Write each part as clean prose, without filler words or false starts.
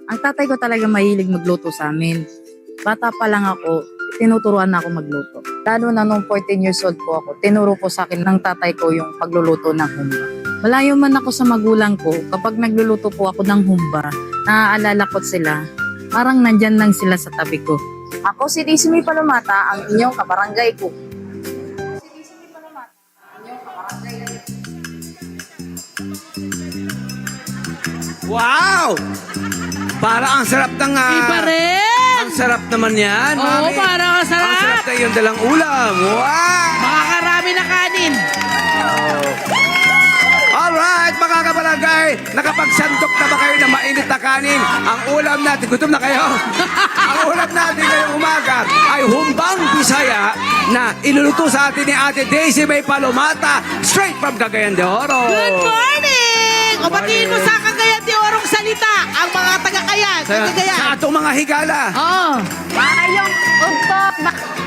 Ang tatay ko talaga mahilig magluto sa amin. Bata pa lang ako, tinuturuan na ako magluto. Lalo na nung 14 years old po ako, tinuro po sa akin ng tatay ko yung pagluluto ng humba. Malayo man ako sa magulang ko, kapag nagluluto po ako ng humba, naaalala ko sila, parang nandyan lang sila sa tabi ko. Ako si Daisy May Palomata, ang inyong kabarangay ko. Wow! Para ang sarap ng... Iba rin! Ang sarap naman yan, Oo, mami. parang ang sarap. Ang sarap na yung dalang ulam. Wow! Makakarami na kanin. Alright, mga kabarangay, nakapagsantok na ba kayo ng mainit na kanin? Ang ulam natin, gutom na kayo? Ang ulam natin ngayong umaga ay humbang Bisaya na iluluto sa atin ni Ate Daisy May Palomata, straight from Cagayan de Oro. Good morning! O batiin mo sa Cagayan de Orong salita ang mga taga-Cagayan. Sa atong mga higala. Oo. Maayong untog,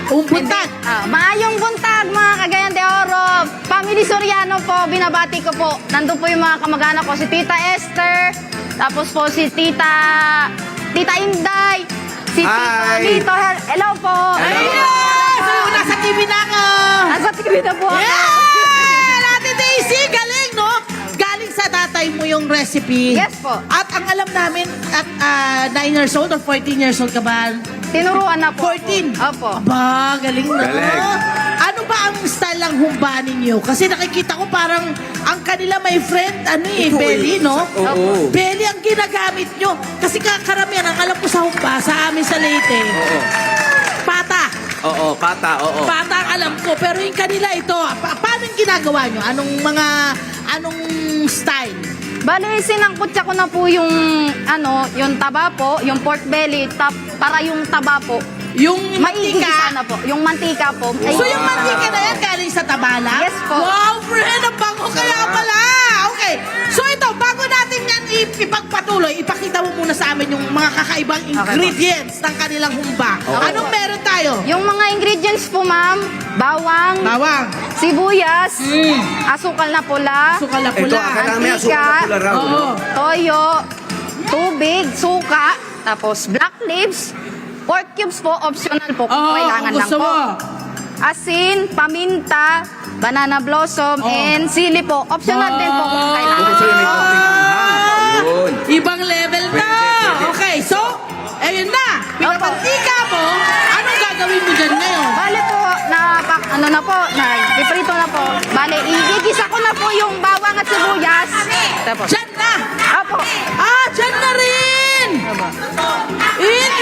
Umpuntag. maayong buntag mga Cagayan de Oro. Family Soriano po, binabati ko po. Nandun po yung mga kamag-anak ko, si Tita Esther, tapos po si Tita Inday, si Tita Hi. Lito. Hello po. Ayun! So, nasa TV na ako. Nasa TV na po ako. Yeah! Ate Daisy, galing, no? Galing sa tatay mo yung recipe. Yes po. At ang alam namin, at 9 years old or 14 years old ka ba? Tinuruan na po. 14? Opo. Aba, galing na. Galing. Ano ba ang style ng humba ninyo? Kasi nakikita ko parang ang kanila may friend, belly, no? Oo. Belly ang ginagamit nyo. Kasi karamihan, ang alam ko sa humba, sa amin sa Leyte, Oo. pata. Oo, pata, oo. Pata ang alam ko. Pero yung kanila ito, paano yung ginagawa nyo? Anong style? Bale, sinangkutsa ko na po yung, yung taba po, yung pork belly, para yung taba po. Yung Maigigisa mantika. na po. Yung mantika po. So yung mantika na yan galing sa tabala? Yes po. Wow, friend, ang bango kaya pala. Okay. So ito, bago natin yan ipagpatuloy, ipakita mo muna sa amin yung mga kakaibang ingredients ng kanilang humba. Anong meron tayo? Yung mga ingredients po, ma'am, bawang, Bawang, sibuyas, asukal na pula, sukal na Ito, pula. akala may Mantika. asukal na pula raw. Oo. no? toyo, tubig, suka, tapos black leaves, pork cubes po, optional po kung Oo, kailangan kung lang gusto po. mo. Asin, paminta, banana blossom, and sili po. Optional din po kung kailangan. Kung sa'yo may konting anghang. Yun. Ibang level to. Pwede. Okay, so, ayun na. Pinamantika mo, anong gagawin mo dyan ngayon? Bale po, iprito na po. Bale, igigisa ko na po yung bawang at sibuyas. Tapos, Dyan na. apo. Dyan na rin.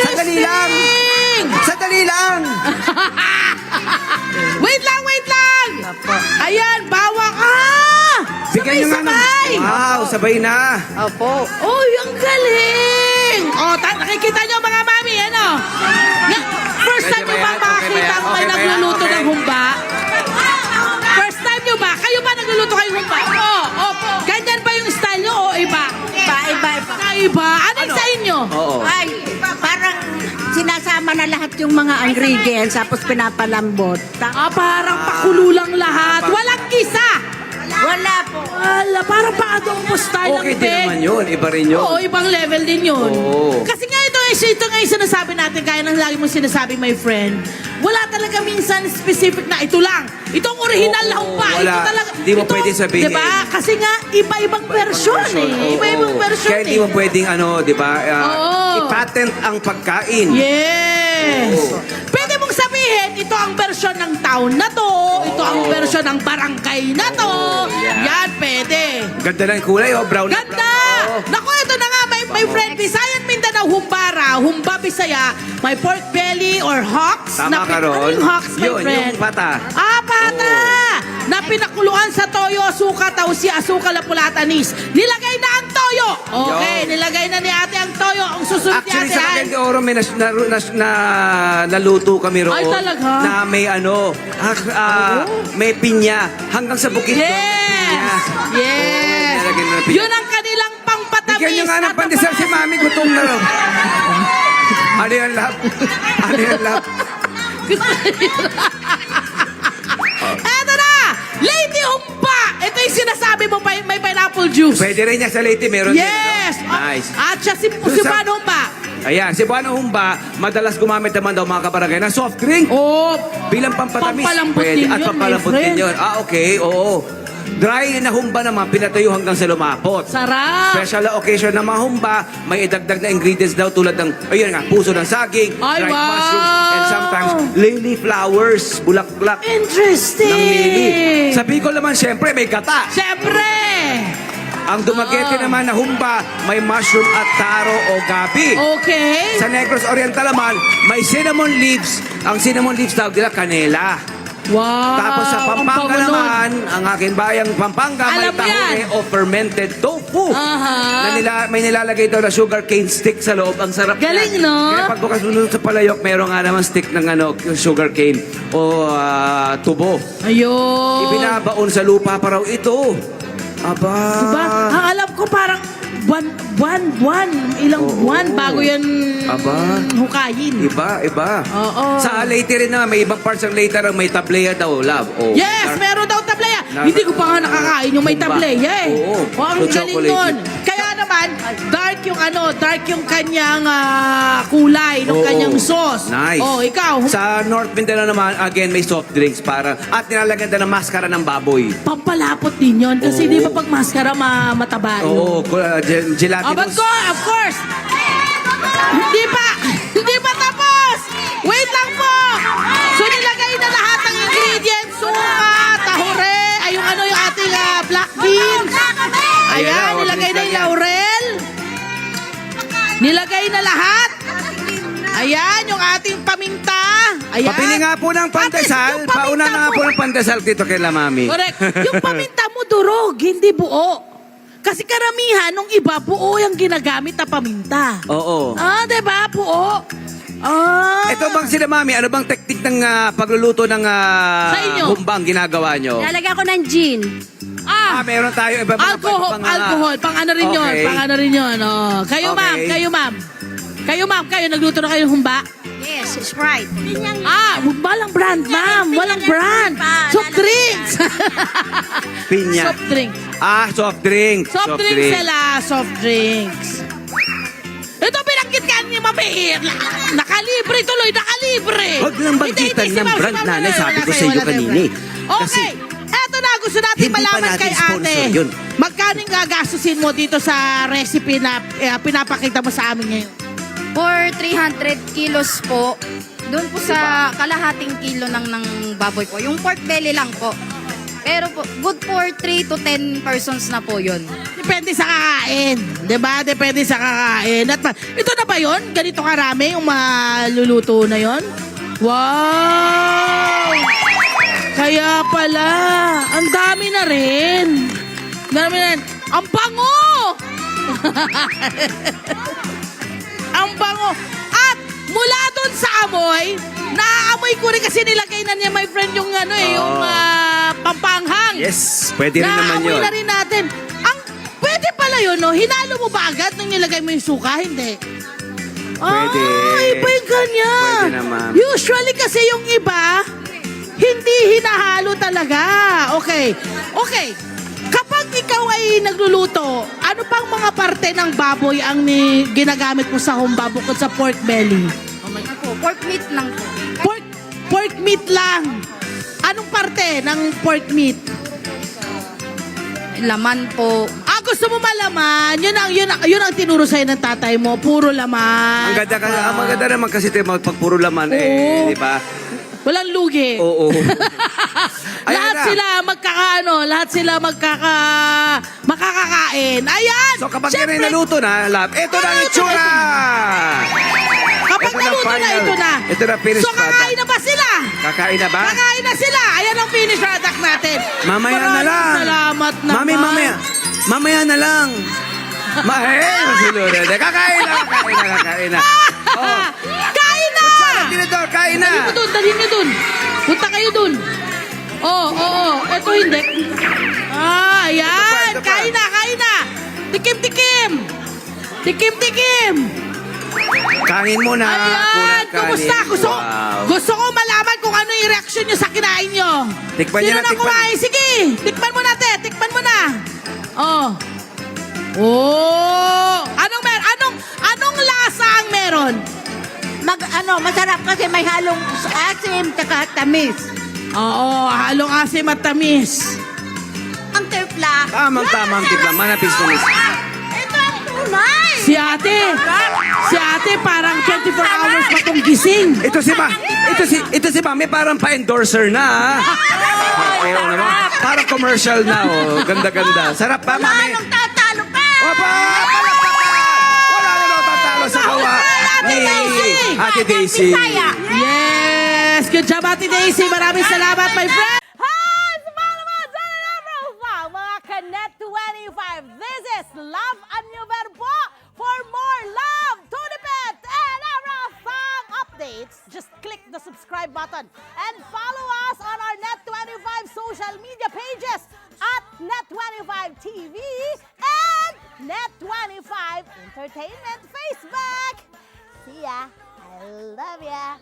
Sandali lang. Interesting. Sandali lang. Wait lang. Apo. Ayan, bawang. Bigyan nyo nga ng... Sabay-sabay. Wow, sabay na. Opo. Uy, ang galing. Nakikita nyo mga mami, ano? First time nyo ba makakita kung may nagluluto ng humba? First time nyo ba? Kayo ba nagluluto kayong humba? Oo. Ganyan ba yung style nyo o iba? Iba. Ano yung sa inyo? Oo. Ay, parang sinasama na lahat yung mga ingredients tapos pinapalambot. Parang pakululang lahat. Walang kisa. Wala po. Wala, parang pa-adobo style Okay ng din naman yun. Iba rin yun. Oo, ibang level din yun. Oo. Kasi nga ito nga yung sinasabi natin, kaya nang lagi mong sinasabi, my friend, wala talaga minsan specific na ito lang. Itong original Oo, lang pa. wala. Ito talaga. Di mo pwede sabihin. Diba? Kasi nga, iba-ibang version eh. Iba-ibang version Kaya di mo pwedeng di ba, Oo. i-patent ang pagkain. Yes. Oo. Pwede mong sabihin, ito ang version ng town na to, ito ang version ng barangay na to. Yan, pwede. Ganda ng kulay, brown na Ganda! brown. Naku, ito na nga, my friend, Visayan Mindanao, Humba Bisaya, may pork belly or hocks. Tama ka ron. Ano yung hocks, my Yun, friend? yung pata. Pata! Na pinakuluan sa toyo, suka, tausi, asukal, na pula at anis. Nilagay na ang toyo. Okay, Yun. nilagay na ni ate ang toyo. Ang susunod ni Actually, ate sa ay... Cagayan de Oro, may naluto kami roon. Ay, talaga? Na may may pinya. Hanggang sa bukid. Yes! Yes! Nilagay na ng pinya. Yun ang kanilang pangpatamis. Bigyan nyo nga ng at pandesal si Mami, gutom na raw. Ano yan, love? Ano yan, love? Eto na! Lady Humba! Ito yung sinasabi tabi mo may pineapple juice. Pwede rin niya sa Leyte, meron din. Yes! Ano? Nice. At siya si Buwan Humba. Ayan, si Buwan Humba, madalas gumamit naman daw mga kabarangay ng soft drink. Oh, Bilang pampatamis. Pampalambot Pwede. din At yun, pampalambot my din friend. yun. Okay, oo. Dry na humba naman, pinatayo hanggang sa lumapot. sarap. Special occasion na mga humba, may idagdag na ingredients daw tulad ng, ayun nga, puso ng saging, Ay, dried wow! mushrooms, and sometimes lily flowers, bulak-bulak Interesting. ng lily. Sa Bicol naman, syempre, may gata. Siyempre. Ang Dumaguete naman na humba, may mushroom at taro o gabi. Okay. Sa Negros Oriental naman, may cinnamon leaves. Ang cinnamon leaves tawag nila kanela. Wow. Tapos sa ang Pampanga bango nun. naman, ang aking bayang Pampanga, may Alam mo tahure yan. o fermented tofu. Aha. May nilalagay daw na sugar cane stick sa loob. Ang sarap Galing, yan. no? Kaya pag bukas mo sa palayok, meron nga naman stick ng sugar cane o tubo. Ayun. Ibinabaon sa lupa pa raw ito. Aba. Diba? Ang alam ko parang buwan. Ilang Oo. buwan bago yan Aba. hukayin. Iba. Oo. Sa Leyte rin naman, may ibang parts ng Leyte rin, may tableya daw, love. Oh. Yes, meron daw tableya. Na- Hindi ko pa nga nakakain yung may Humba. tableya eh. Oo. Ang So, galing chocolate. nun. Kaya naman, dark yung kanyang kulay, ng Oo. kanyang sauce. Nice. Oh, ikaw, Sa North Mindanao naman, again, may soft drinks para at nilalagyan din ng maskara ng baboy. pampalapot din yun. Kasi Oo. di ba pag maskara mataba yun? Oo, gelatinous. Of course. Hindi pa tapos. Wait lang po. So nilagay na lahat ng ingredients, suka, tahure, ay yung ating black beans. Ayan Ayan, na, nilagay na order yung yan. laurel. Nilagay na lahat. Ayan, yung ating paminta. Ayan. Papili nga po ng pandesal. Yung paminta Pauna na nga mo. po ng pandesal dito kay La Mami. Correct. Yung paminta mo durog, hindi buo. Kasi karamihan, nung iba, buo yung ginagamit na paminta. Oo. Diba? Buo. Ito bang sila Mami, ano bang teknik ng pagluluto ng Sa inyo? humbang ginagawa nyo? Lalagyan ko ng gin. Meron tayo iba Alcohol. Pang ano rin yun. Okay. Pang ano rin yun. Oh. Kayo, Okay. ma'am. Kayo, nagluto na kayo ng humba? Yes, Sprite. Walang brand, ma'am. Walang brand. Soft drinks. Pinya. Soft drink. Soft drinks. Soft drinks sila. Soft drinks. Ito binanggit ka ni Mami. Nakalibre tuloy. Nakalibre. Huwag lang banggitan Hindi, si ng Ma'am, brand, si Ma'am, nanay. Sabi ko wala sa iyo kayo, wala kanina kayo. eh. Kasi Okay. Eto na, gusto natin hindi pa malaman natin kay ate. sponsor yun. Magkano yung gagastusin mo dito sa recipe na pinapakita mo sa amin ngayon? For 300 kilos po, doon po sa kalahating kilo ng baboy po. Yung pork belly lang po. Pero po, good for 3 to 10 persons na po yun. Depende sa kakain. Diba? Depende sa kakain. At ito na ba yun? Ganito karami yung maluluto na yun? Wow! Kaya pala, ang dami na rin. Ang bango! Ang bango. At mula dun sa amoy, naaamoy ko rin kasi nilagay na niya, my friend, yung yung pampanghang. yes, pwede rin naman Naamoy yun. na rin natin. Pwede pala yun, no? Hinalo mo ba agad nung nilagay mo yung suka? Hindi. Pwede. Iba yung ganyan. Pwede naman. Usually kasi yung iba, hindi hinahalo talaga. Okay. Kapag ikaw ay nagluluto, ano pang mga parte ng baboy ang ginagamit mo sa humba bukod sa pork belly? Po, pork meat lang po. Pork meat lang. Anong parte ng pork meat? Laman po. Gusto mo malaman? Yun ang tinuro sa'yo ng tatay mo. Puro laman. Ang maganda naman kasi pag puro laman, Oo. di ba? Walang lugi. Oo. Ayan Lahat na. sila makakakain. Ayan! So kapag Siyempre, yan ay naluto na, love, ito na ang itsura! Kapag Ito na naluto na, final. ito na. Ito na finished So kakain product. na ba sila? Kakain na ba? Kakain na sila. Ayan ang finished product natin. Mamaya na Maraming lang. salamat naman. Mami, mamaya na lang. Masunod. Kakain na. Oh. Kain na! Tinidor, kain na. Dali mo dun. Punta kayo dun. Oo. Ito hindi. Ayan. Ito pa. Kain na. Tikim. Kanin muna. Ayan. Kulang kanin. Kumusta? Wow. Gusto ko malaman kung ano yung reaction nyo sa kinain nyo. Tikman nyo Sino na, na tikman. kumain? Sige. Tikman mo natin. Tikman mo na. Oh. Oh! Anong lasa ang meron? Masarap kasi may halong asim tsaka tamis. Oo, halong asim at tamis. Ang timpla. Tamang-tamang timpla, manapis na miss. Ito ang tunay. Si ate parang 24 hours pa tong gising. Ito si Mami, parang pa-endorser na, ha? Oo naman. Parang commercial na, oh. Ganda-ganda. Sarap pa, Mami. Anong tatalo ka? Opa! Wala na daw tatalo sa gawa ni Ate Daisy. Yes! Good job, Ate Daisy. Maraming salamat, my friend. Hi! Sa mga naman, mga Kanet 25. This is Love and New Verbo. For more love, Tunipet, and everything updates, just click the subscribe button and follow us on our Net25 social media pages at Net25 TV and Net25 Entertainment Facebook. See ya. I love ya.